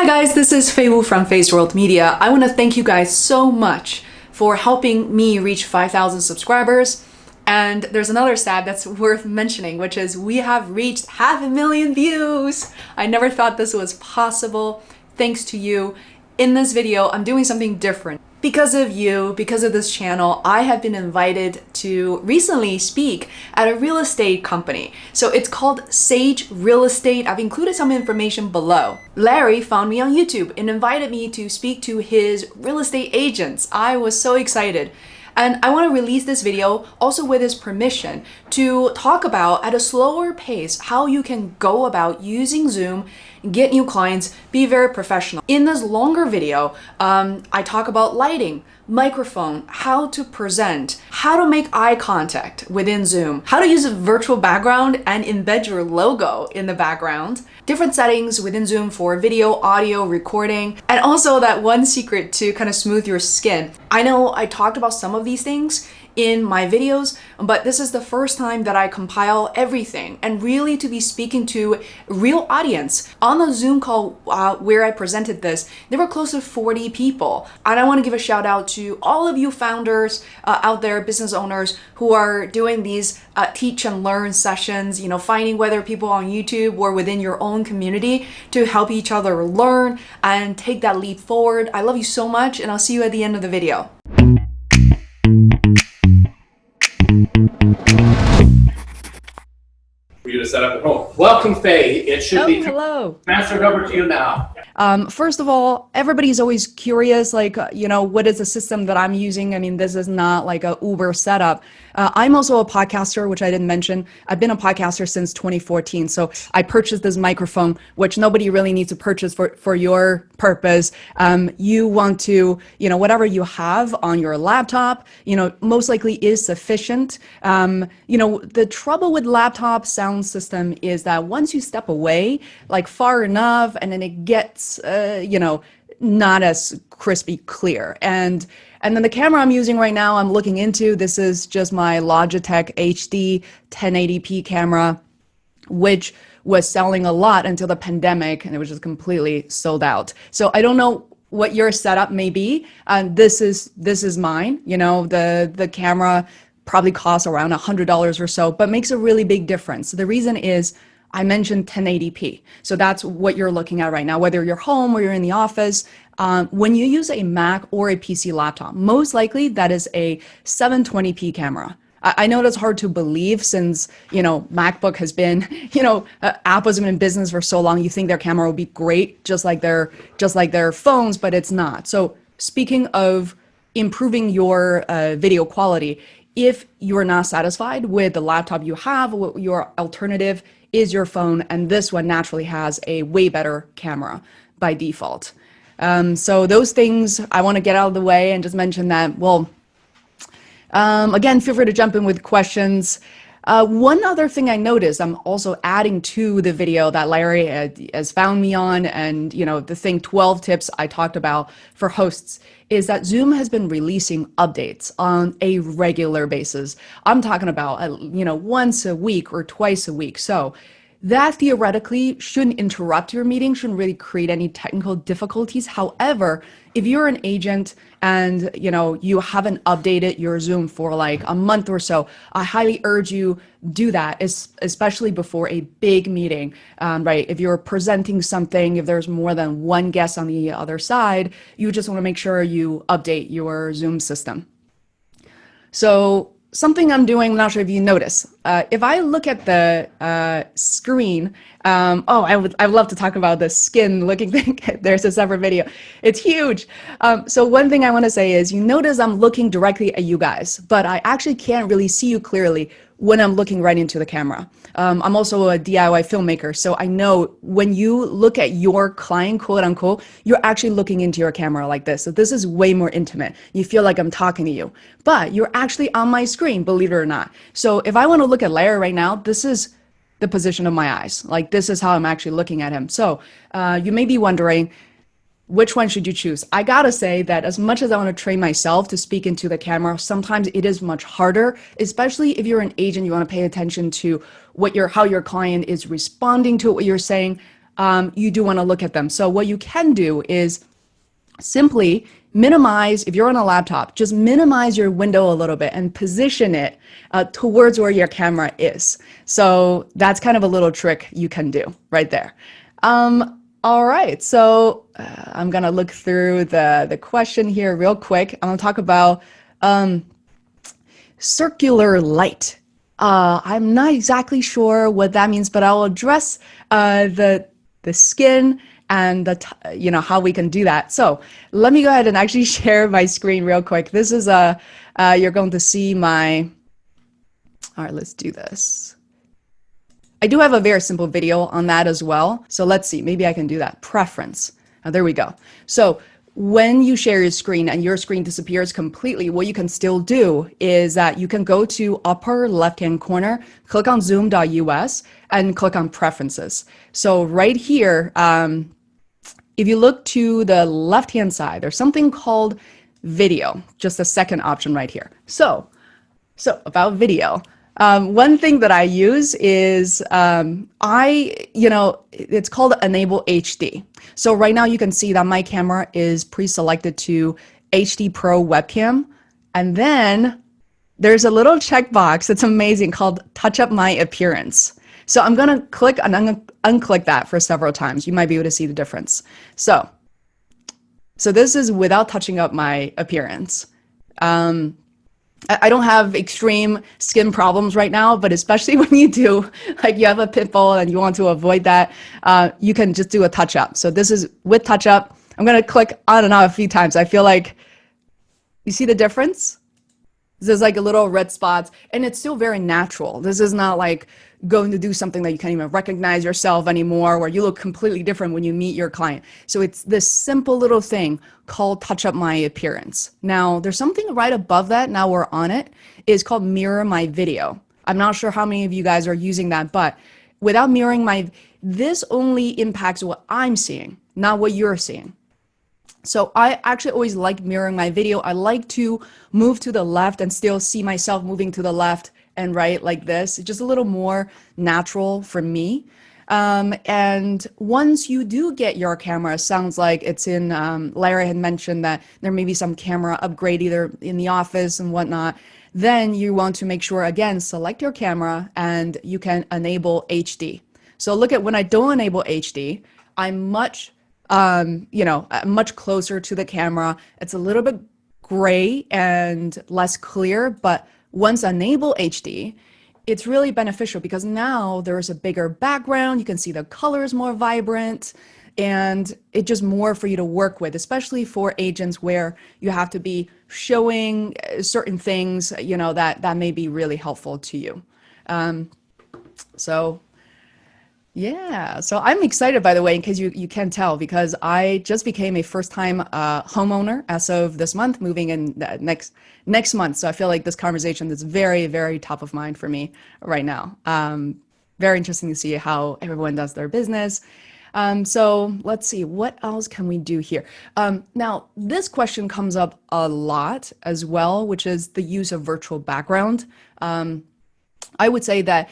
Hi guys, this is Feiwu from Feisworld Media. I want to thank you guys so much for helping me reach 5,000 subscribers. And there's another stat that's worth mentioning, which is we have reached 500,000 views. I never thought this was possible. Thanks to you. In this video, I'm doing something different. Because of you, because of this channel, I have been invited to recently speak at a real estate company. So it's called Sage Real Estate. I've included some information below. Larry found me on YouTube and invited me to speak to his real estate agents. I was so excited. And I want to release this video also with his permission to talk about at a slower pace how you can go about using Zoom, get new clients, be very professional. In this longer video, I talk about lighting, microphone, how to present, how to make eye contact within Zoom, how to use a virtual background and embed your logo in the background, different settings within Zoom for video, audio, recording, and also that one secret to kind of smooth your skin. I know I talked about some of these things in my videos, but this is the first time that I compile everything and really to be speaking to a real audience. On the Zoom call where I presented this, there were close to 40 people. And I want to give a shout out to all of you founders out there, business owners who are doing these teach and learn sessions, finding whether people on YouTube or within your own community to help each other learn and take that leap forward. I love you so much, and I'll see you at the end of the video. For you to set up at home. Welcome, Faye. It should be transferred over to you now. First of all, everybody's always curious, what is the system that I'm using? I mean, this is not like a Uber setup. I'm also a podcaster, which I didn't mention. I've been a podcaster since 2014. So I purchased this microphone, which nobody really needs to purchase for your purpose. You want to, whatever you have on your laptop, most likely is sufficient. The trouble with laptop sound system is that once you step away, like far enough, and then it gets, not as crispy clear. And then the camera I'm using right now, I'm looking into, this is just my Logitech HD 1080p camera, which was selling a lot until the pandemic, and it was just completely sold out. So I don't know what your setup may be. This is mine. The camera probably costs around $100 or so, but makes a really big difference. The reason is I mentioned 1080p. So that's what you're looking at right now, whether you're home or you're in the office. When you use a Mac or a PC laptop, most likely that is a 720p camera. I know that's hard to believe since, MacBook has been, Apple's been in business for so long. You think their camera will be great, just like their phones, but it's not. So speaking of improving your video quality, if you're not satisfied with the laptop you have, your alternative is your phone, and this one naturally has a way better camera by default. So those things I want to get out of the way and just mention that, again, feel free to jump in with questions. One other thing I noticed, I'm also adding to the video that Larry has found me on, and the thing 12 tips I talked about for hosts, is that Zoom has been releasing updates on a regular basis. I'm talking about once a week or twice a week. So that theoretically shouldn't interrupt your meeting, shouldn't really create any technical difficulties. However, if you're an agent and you haven't updated your Zoom for like a month or so, I highly urge you do that, especially before a big meeting, right? If you're presenting something, if there's more than one guest on the other side, you just want to make sure you update your Zoom system. So something I'm doing, I'm not sure if you notice. If I look at the screen, I would love to talk about the skin looking thing. There's a separate video. It's huge. So one thing I want to say is, you notice I'm looking directly at you guys, but I actually can't really see you clearly when I'm looking right into the camera. I'm also a DIY filmmaker, so I know when you look at your client, quote unquote, you're actually looking into your camera like this. So this is way more intimate. You feel like I'm talking to you, but you're actually on my screen, believe it or not. So if I want to look at Larry right now, this is the position of my eyes. Like, this is how I'm actually looking at him. So you may be wondering, which one should you choose? I gotta say that as much as I want to train myself to speak into the camera, sometimes it is much harder, especially if you're an agent, you want to pay attention to how your client is responding to what you're saying. you do want to look at them. So what you can do is simply minimize, if you're on a laptop, just minimize your window a little bit and position it towards where your camera is. So that's kind of a little trick you can do right there. All right, so I'm gonna look through the question here real quick. I'm gonna talk about circular light. I'm not exactly sure what that means, but I'll address the skin and how we can do that. So let me go ahead and actually share my screen real quick. This is you're going to see my, all right, let's do this. I do have a very simple video on that as well. So let's see, maybe I can do that. Preference. There we go. So when you share your screen and your screen disappears completely, what you can still do is that you can go to upper left-hand corner, click on zoom.us and click on preferences. So right here, if you look to the left-hand side, there's something called video, just the second option right here. So about video. One thing that I use is it's called Enable HD. So right now you can see that my camera is pre-selected to HD Pro webcam. And then there's a little checkbox that's amazing called Touch Up My Appearance. So I'm gonna click and I'm gonna unclick that for several times. You might be able to see the difference. So this is without touching up my appearance. I don't have extreme skin problems right now, but especially when you do, like you have a pit bull and you want to avoid that, you can just do a touch up. So this is with touch up. I'm gonna click on and off a few times. I feel like, you see the difference? There's like a little red spots and it's still very natural. This is not like going to do something that you can't even recognize yourself anymore, where you look completely different when you meet your client. So it's this simple little thing called Touch Up My Appearance. Now there's something right above that, now we're on it, is called Mirror My Video. I'm not sure how many of you guys are using that, but without mirroring this only impacts what I'm seeing, not what you're seeing. So I actually always like mirroring my video. I like to move to the left and still see myself moving to the left and right like this. It's just a little more natural for me. And once you do get your camera, sounds like it's in, Larry had mentioned that there may be some camera upgrade either in the office and whatnot. Then you want to make sure, again, select your camera and you can enable HD. So look at when I don't enable HD, I'm much closer to the camera. It's a little bit gray and less clear, but once enable HD, it's really beneficial because now there's a bigger background. You can see the colors more vibrant and it's just more for you to work with, especially for agents where you have to be showing certain things, that may be really helpful to you. Yeah, so I'm excited, by the way, in case you can tell, because I just became a first-time homeowner as of this month, moving in next month. So I feel like this conversation is very, very top of mind for me right now. Very interesting to see how everyone does their business. So let's see, what else can we do here? Now, this question comes up a lot as well, which is the use of virtual background. I would say that,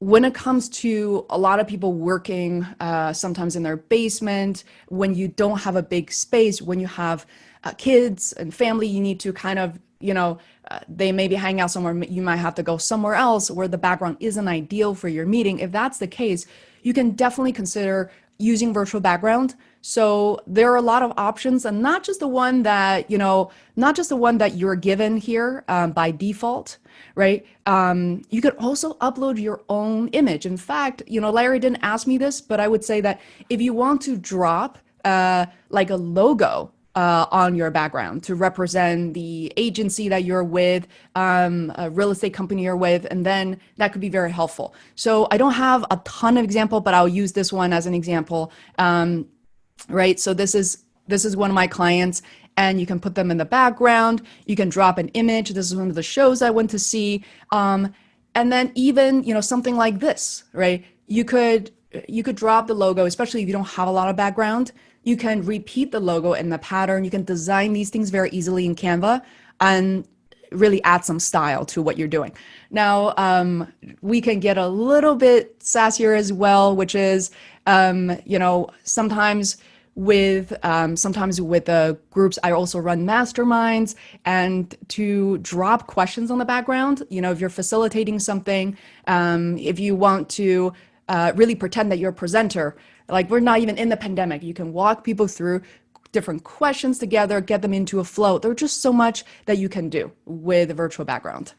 when it comes to a lot of people working sometimes in their basement, when you don't have a big space, when you have kids and family, you need to kind of, they maybe hang out somewhere, you might have to go somewhere else where the background isn't ideal for your meeting. If that's the case, you can definitely consider using virtual background. So there are a lot of options, and not just the one that, you're given here by default, right? You could also upload your own image. In fact, Larry didn't ask me this, but I would say that if you want to drop like a logo on your background to represent the agency that you're with, a real estate company you're with, and then that could be very helpful. So I don't have a ton of example, but I'll use this one as an example. Right, so this is one of my clients, and you can put them in the background. You can drop an image. This is one of the shows I went to see, and then even something like this, right? You could drop the logo, especially if you don't have a lot of background. You can repeat the logo in the pattern. You can design these things very easily in Canva, and really add some style to what you're doing. Now, we can get a little bit sassier as well, which is, sometimes with the groups, I also run masterminds, and to drop questions on the background. If you're facilitating something, if you want to really pretend that you're a presenter, like we're not even in the pandemic, you can walk people through different questions together, get them into a flow. There's just so much that you can do with a virtual background.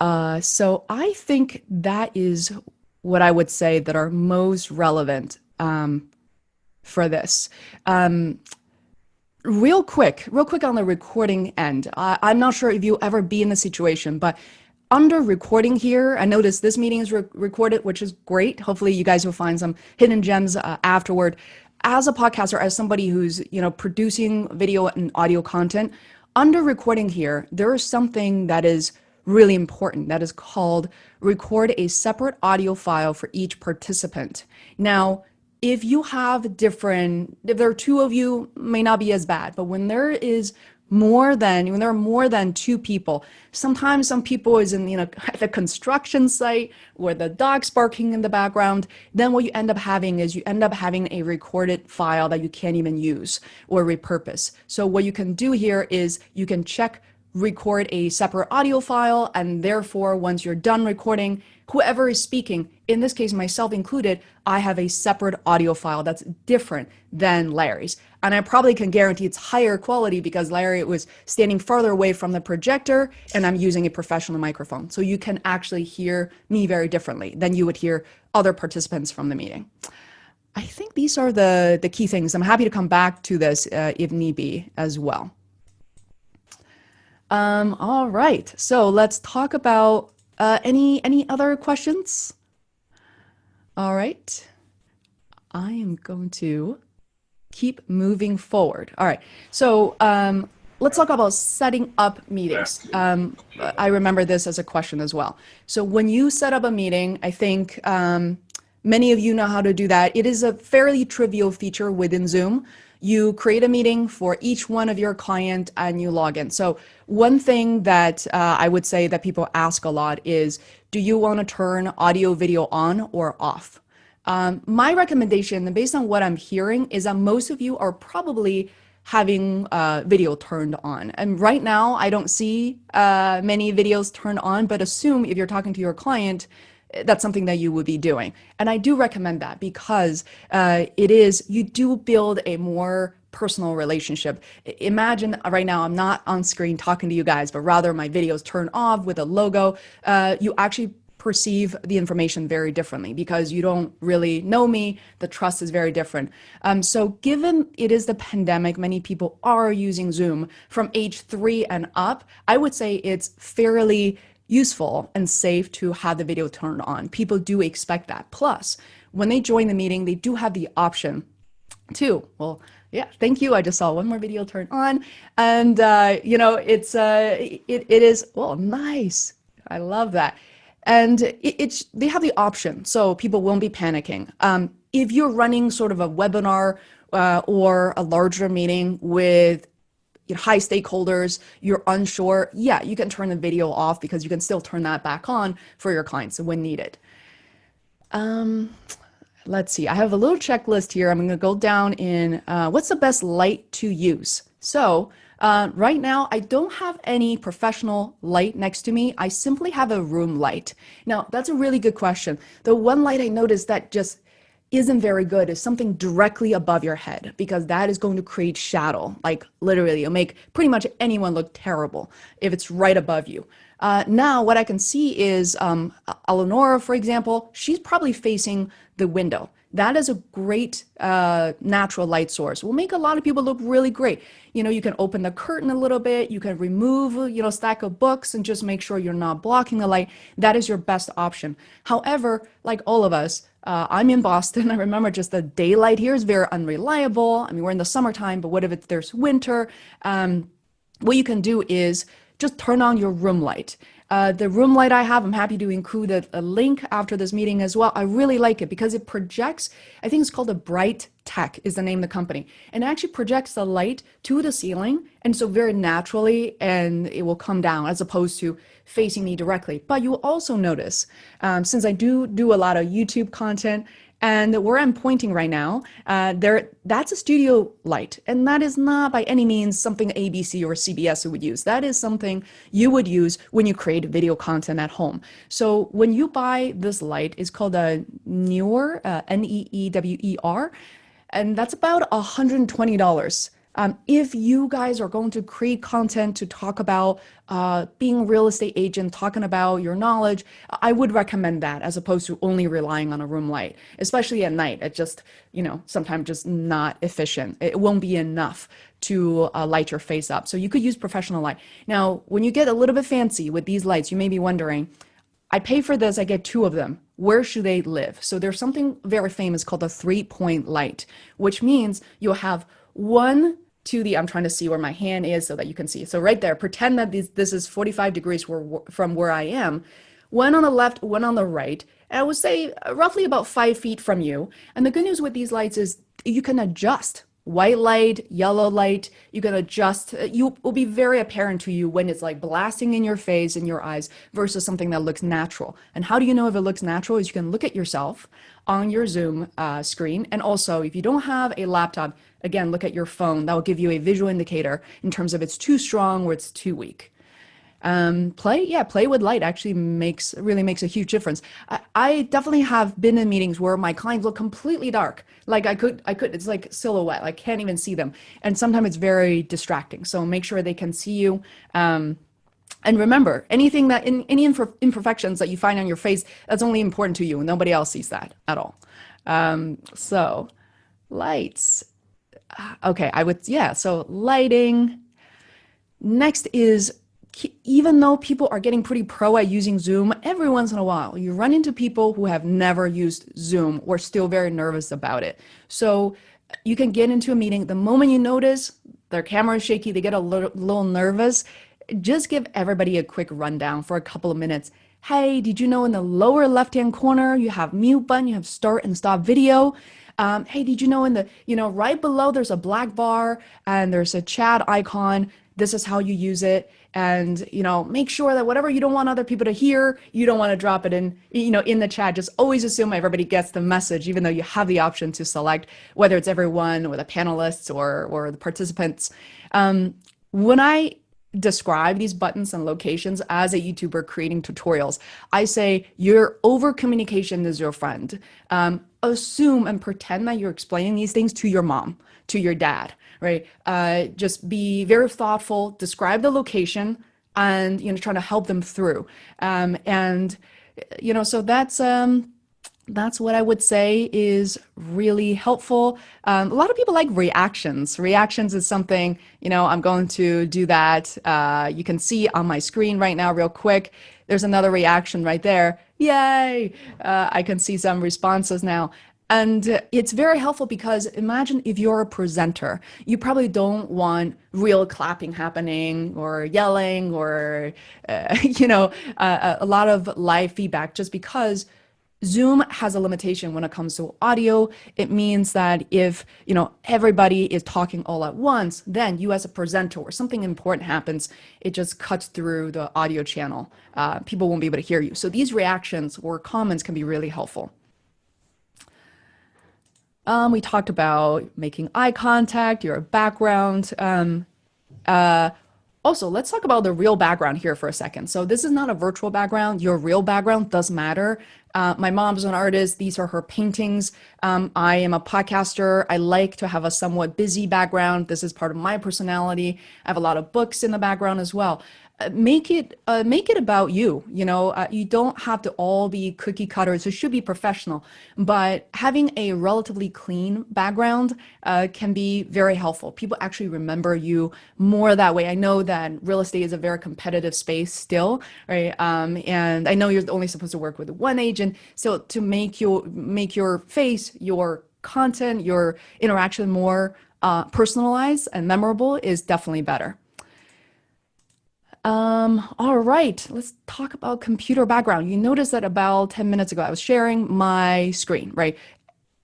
So I think that is what I would say that are most relevant for this. Real quick on the recording end. I'm not sure if you ever be in the situation, but under recording here, I noticed this meeting is recorded, which is great. Hopefully you guys will find some hidden gems afterward. As a podcaster, as somebody who's, producing video and audio content, under recording here, there is something that is really important that is called record a separate audio file for each participant. Now, if there are two of you, may not be as bad, but when there are more than two people, sometimes some people is in, at the construction site where the dog's barking in the background, then what you end up having is a recorded file that you can't even use or repurpose. So what you can do here is you can record a separate audio file, and therefore once you're done recording, whoever is speaking, in this case myself included, I have a separate audio file that's different than Larry's. And I probably can guarantee it's higher quality because Larry was standing farther away from the projector and I'm using a professional microphone. So you can actually hear me very differently than you would hear other participants from the meeting. I think these are the key things. I'm happy to come back to this if need be as well. All right, so let's talk about any other questions? All right, I am going to keep moving forward. All right, so let's talk about setting up meetings. I remember this as a question as well. So when you set up a meeting, I think many of you know how to do that. It is a fairly trivial feature within Zoom. You create a meeting for each one of your client and you log in. So one thing that I would say that people ask a lot is, do you want to turn audio video on or off? My recommendation, based on what I'm hearing, is that most of you are probably having video turned on. And right now, I don't see many videos turned on, but assume if you're talking to your client, that's something that you would be doing. And I do recommend that because you do build a more personal relationship. Imagine right now, I'm not on screen talking to you guys, but rather my videos turn off with a logo. You actually perceive the information very differently because you don't really know me. The trust is very different. So given it is the pandemic, many people are using Zoom from age 3 and up. I would say it's fairly useful and safe to have the video turned on. People do expect that. Plus, when they join the meeting, they do have the option to, well, yeah, thank you. I just saw one more video turn on, and it is, well, nice. I love that. And they have the option, so people won't be panicking. If you're running sort of a webinar or a larger meeting with high stakeholders, you're unsure, yeah, you can turn the video off because you can still turn that back on for your clients when needed. Let's see, I have a little checklist here. I'm going to go down in what's the best light to use. So right now, I don't have any professional light next to me. I simply have a room light. Now, that's a really good question. The one light I noticed that just isn't very good is something directly above your head, because that is going to create shadow. Like literally, it'll make pretty much anyone look terrible if it's right above you. Now, what I can see is Eleonora, for example, she's probably facing the window. That is a great natural light source. Will make a lot of people look really great. You can open the curtain a little bit. You can remove, a stack of books and just make sure you're not blocking the light. That is your best option. However, like all of us, I'm in Boston. I remember just the daylight here is very unreliable. I mean, we're in the summertime, but what if there's winter? What you can do is just turn on your room light. The room light I have, I'm happy to include a link after this meeting as well. I really like it because it projects, I think it's called a Bright Tech is the name of the company. And it actually projects the light to the ceiling. And so very naturally, and it will come down as opposed to facing me directly. But you will also notice, since I do a lot of YouTube content, and where I'm pointing right now, that's a studio light. And that is not by any means something ABC or CBS would use. That is something you would use when you create video content at home. So when you buy this light, it's called a Neewer, Neewer, and that's about $120. If you guys are going to create content to talk about being a real estate agent, talking about your knowledge, I would recommend that as opposed to only relying on a room light, especially at night. It just, sometimes just not efficient. It won't be enough to light your face up. So you could use professional light. Now, when you get a little bit fancy with these lights, you may be wondering, I pay for this, I get 2 of them. Where should they live? So there's something very famous called a 3-point light, which means you'll have one to the, I'm trying to see where my hand is so that you can see. So right there, pretend that this is 45 degrees from where I am. One on the left, one on the right. And I would say roughly about 5 feet from you. And the good news with these lights is you can adjust. White light, yellow light, you can adjust. You will be very apparent to you when it's like blasting in your face, in your eyes, versus something that looks natural. And how do you know if it looks natural? Is you can look at yourself on your Zoom screen. And also, if you don't have a laptop, again, look at your phone. That will give you a visual indicator in terms of it's too strong or it's too weak. Play with light actually really makes a huge difference. I definitely have been in meetings where my clients look completely dark. Like I could, it's like silhouette, I can't even see them. And sometimes it's very distracting. So make sure they can see you. And remember, anything that any imperfections that you find on your face, that's only important to you. Nobody else sees that at all. So lights. Okay, so lighting. Next is, even though people are getting pretty pro at using Zoom, every once in a while, you run into people who have never used Zoom or still very nervous about it. So you can get into a meeting. The moment you notice their camera is shaky, they get a little nervous, just give everybody a quick rundown for a couple of minutes. Hey, did you know in the lower left-hand corner, you have mute button, you have start and stop video? Hey, did you know in the, right below there's a black bar and there's a chat icon. This is how you use it. And, make sure that whatever you don't want other people to hear, you don't want to drop it in, in the chat. Just always assume everybody gets the message, even though you have the option to select whether it's everyone or the panelists or the participants. When I describe these buttons and locations as a YouTuber creating tutorials, I say your over communication is your friend. Assume and pretend that you're explaining these things to your mom, to your dad, right? Just be very thoughtful, describe the location, and trying to help them through. So that's what I would say is really helpful. A lot of people like reactions. Reactions is something, I'm going to do that. You can see on my screen right now real quick. There's another reaction right there. Yay! I can see some responses now. And it's very helpful because imagine if you're a presenter, you probably don't want real clapping happening or yelling or, a lot of live feedback just because Zoom has a limitation when it comes to audio. It means that if, everybody is talking all at once, then you as a presenter or something important happens, it just cuts through the audio channel. People won't be able to hear you. So these reactions or comments can be really helpful. We talked about making eye contact, your background. Also, let's talk about the real background here for a second. So this is not a virtual background. Your real background does matter. My mom's an artist. These are her paintings. I am a podcaster. I like to have a somewhat busy background. This is part of my personality. I have a lot of books in the background as well. Make it about you. You don't have to all be cookie cutters. It should be professional, but having a relatively clean background can be very helpful. People actually remember you more that way. I know that real estate is a very competitive space still, right? And I know you're only supposed to work with one agent. So to make your face, your content, your interaction more personalized and memorable is definitely better. All right, let's talk about computer background. You noticed that about 10 minutes ago, I was sharing my screen, right?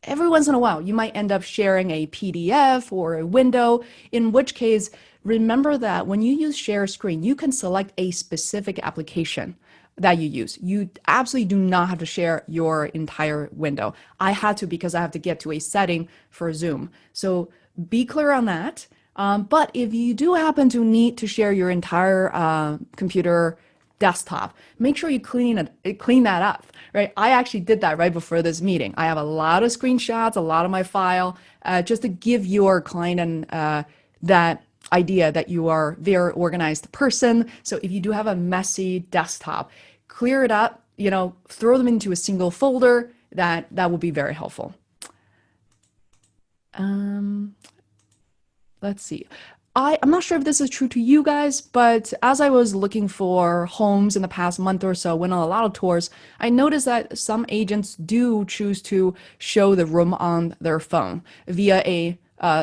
Every once in a while, you might end up sharing a PDF or a window, in which case, remember that when you use share screen, you can select a specific application that you use. You absolutely do not have to share your entire window. I had to because I have to get to a setting for Zoom. So be clear on that. But if you do happen to need to share your entire computer desktop, make sure you clean that up, right? I actually did that right before this meeting. I have a lot of screenshots, a lot of my file, just to give your client that idea that you are a very organized person. So if you do have a messy desktop, clear it up, throw them into a single folder. That will be very helpful. Let's see. I'm not sure if this is true to you guys, but as I was looking for homes in the past month or so, went on a lot of tours, I noticed that some agents do choose to show the room on their phone via a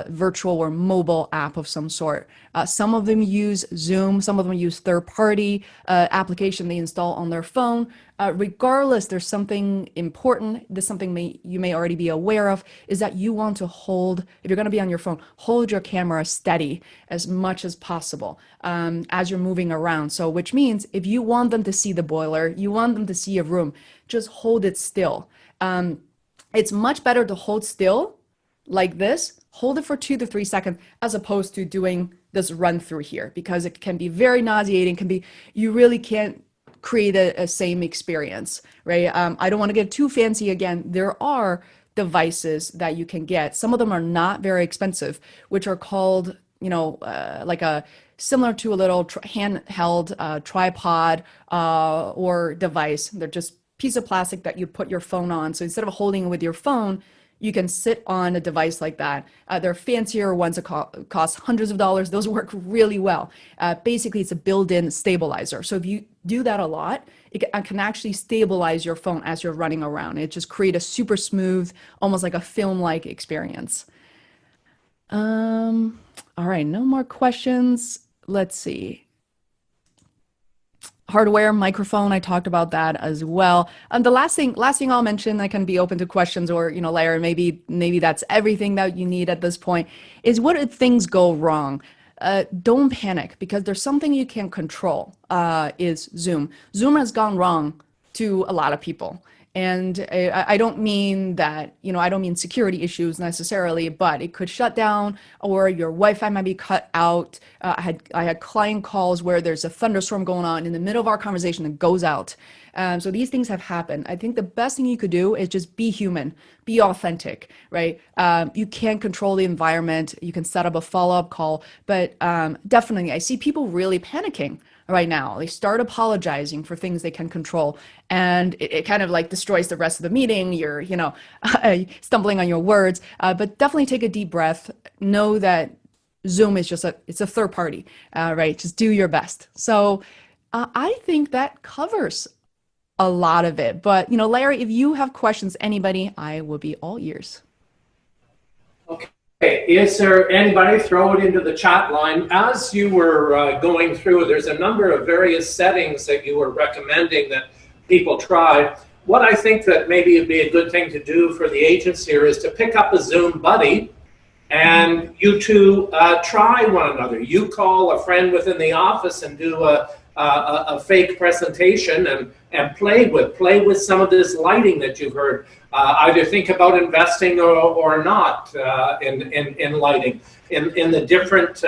virtual or mobile app of some sort. Some of them use Zoom, some of them use third-party application they install on their phone. Regardless, there's something important, there's something you may already be aware of, is that you want to hold, if you're going to be on your phone, hold your camera steady as much as possible as you're moving around. So which means if you want them to see the boiler, you want them to see a room, just hold it still. It's much better to hold still like this, hold it for 2 to 3 seconds, as opposed to doing this run through here, because it can be very nauseating, you really can't create a same experience, right? I don't want to get too fancy again. There are devices that you can get. Some of them are not very expensive, which are called, like similar to a little handheld tripod or device. They're just piece of plastic that you put your phone on. So instead of holding it with your phone, you can sit on a device like that. There are fancier ones that cost hundreds of dollars. Those work really well. Basically, it's a built-in stabilizer. So if you do that a lot, it can actually stabilize your phone as you're running around. It just creates a super smooth, almost like a film-like experience. All right, no more questions. Let's see. Hardware, microphone, I talked about that as well. The last thing I'll mention, I can be open to questions, or Larry, maybe that's everything that you need at this point, is what if things go wrong? Don't panic, because there's something you can control, is Zoom. Zoom has gone wrong to a lot of people. And I don't mean that, I don't mean security issues necessarily, but it could shut down, or your Wi-Fi might be cut out. I had client calls where there's a thunderstorm going on in the middle of our conversation that goes out. So these things have happened. I think the best thing you could do is just be human, be authentic, right? You can't control the environment. You can set up a follow-up call, but definitely I see people really panicking right now. They start apologizing for things they can control, and it kind of like destroys the rest of the meeting. You're, stumbling on your words, but definitely take a deep breath. Know that Zoom is it's a third party, right? Just do your best. So I think that covers a lot of it. But, Larry, if you have questions, anybody, I will be all ears. Okay. Is there anybody? Throw it into the chat line. As you were going through, there's a number of various settings that you were recommending that people try. What I think that maybe would be a good thing to do for the agents here is to pick up a Zoom buddy, and you two try one another. You call a friend within the office and do a fake presentation and play with some of this lighting that you've heard. Either think about investing or not in lighting in the different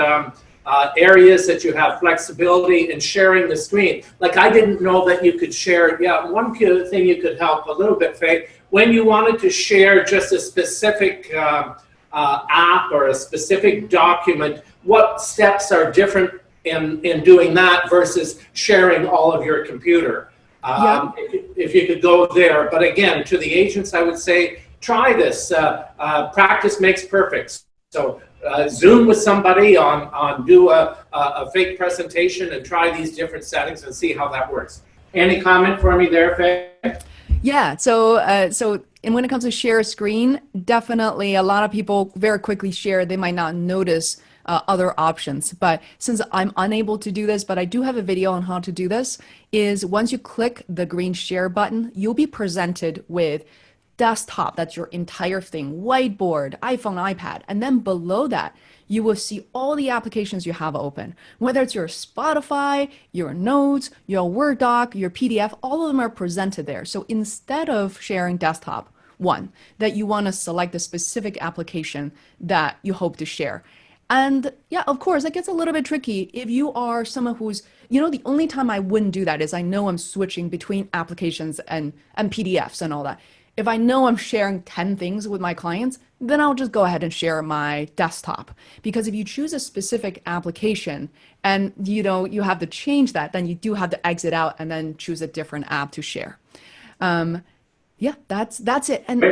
areas that you have flexibility in sharing the screen. Like, I didn't know that you could share. Yeah, one thing you could help a little bit, Faye, when you wanted to share just a specific app or a specific document, what steps are different in doing that versus sharing all of your computer? If you could go there. But again, to the agents, I would say, try this. Practice makes perfect. So Zoom with somebody do a fake presentation and try these different settings and see how that works. Any comment for me there, Faye? Yeah, and when it comes to share a screen, definitely a lot of people very quickly share. They might not notice other options. But since I'm unable to do this, but I do have a video on how to do this, is once you click the green share button, you'll be presented with desktop, that's your entire thing, whiteboard, iPhone, iPad. And then below that, you will see all the applications you have open, whether it's your Spotify, your notes, your Word doc, your PDF, all of them are presented there. So instead of sharing desktop, one, that you want to select a specific application that you hope to share. And yeah, of course, it gets a little bit tricky if you are someone who's, the only time I wouldn't do that is I know I'm switching between applications and PDFs and all that. If I know I'm sharing 10 things with my clients, then I'll just go ahead and share my desktop. Because if you choose a specific application and you have to change that, then you do have to exit out and then choose a different app to share. Yeah, that's it. And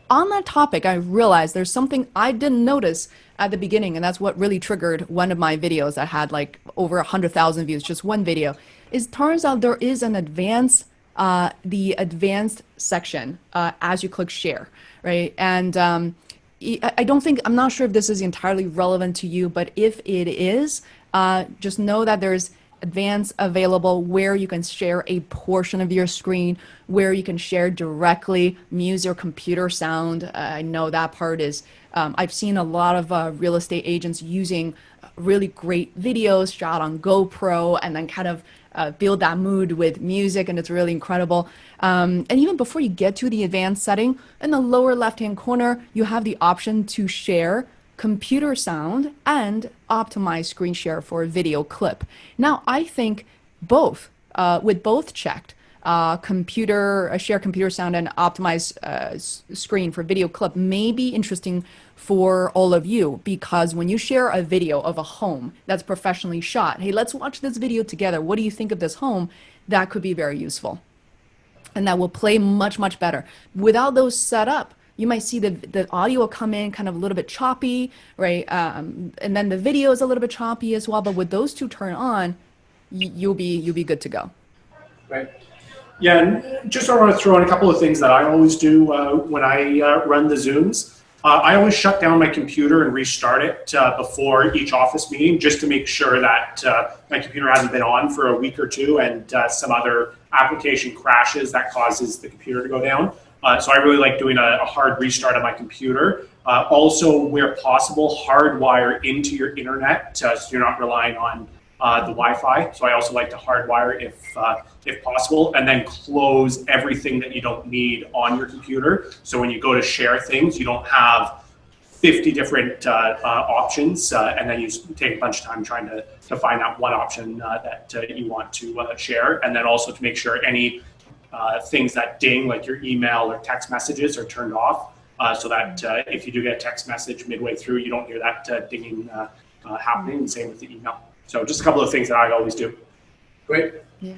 on that topic, I realized there's something I didn't notice at the beginning, and that's what really triggered one of my videos that had like over 100,000 views, just one video. It turns out there is an the advanced section as you click share, right? And I'm not sure if this is entirely relevant to you, but if it is, just know that there's advanced available where you can share a portion of your screen, where you can share directly music or computer sound. I know that part is, I've seen a lot of real estate agents using really great videos shot on GoPro and then kind of build that mood with music, and it's really incredible. And even before you get to the advanced setting, in the lower left-hand corner, you have the option to share computer sound and optimize screen share for a video clip. Now, I think both, with both checked, share computer sound and optimize screen for video clip may be interesting for all of you, because when you share a video of a home that's professionally shot, hey, let's watch this video together. What do you think of this home? That could be very useful. And that will play much, much better. Without those set up, you might see the audio will come in kind of a little bit choppy, right? And then the video is a little bit choppy as well. But with those two turned on, you'll be good to go. Right. Yeah, and just I want to throw in a couple of things that I always do when I run the Zooms. I always shut down my computer and restart it before each office meeting, just to make sure that my computer hasn't been on for a week or two and some other application crashes that causes the computer to go down. So I really like doing a hard restart of my computer. Also, where possible, hardwire into your internet so you're not relying on the Wi-Fi. So I also like to hardwire if possible, and then close everything that you don't need on your computer. So when you go to share things, you don't have 50 different options, and then you take a bunch of time trying to find that one option that you want to share. And then also to make sure any things that ding, like your email or text messages, are turned off, so that if you do get a text message midway through, you don't hear that dinging happening. And same with the email. So just a couple of things that I always do. Great. Yeah.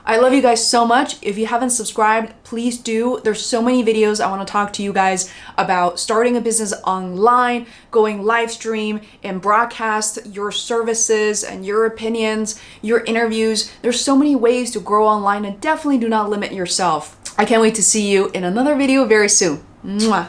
I love you guys so much. If you haven't subscribed, please do. There's so many videos I want to talk to you guys about starting a business online, going live stream and broadcast your services and your opinions, your interviews. There's so many ways to grow online, and definitely do not limit yourself. I can't wait to see you in another video very soon. Mwah.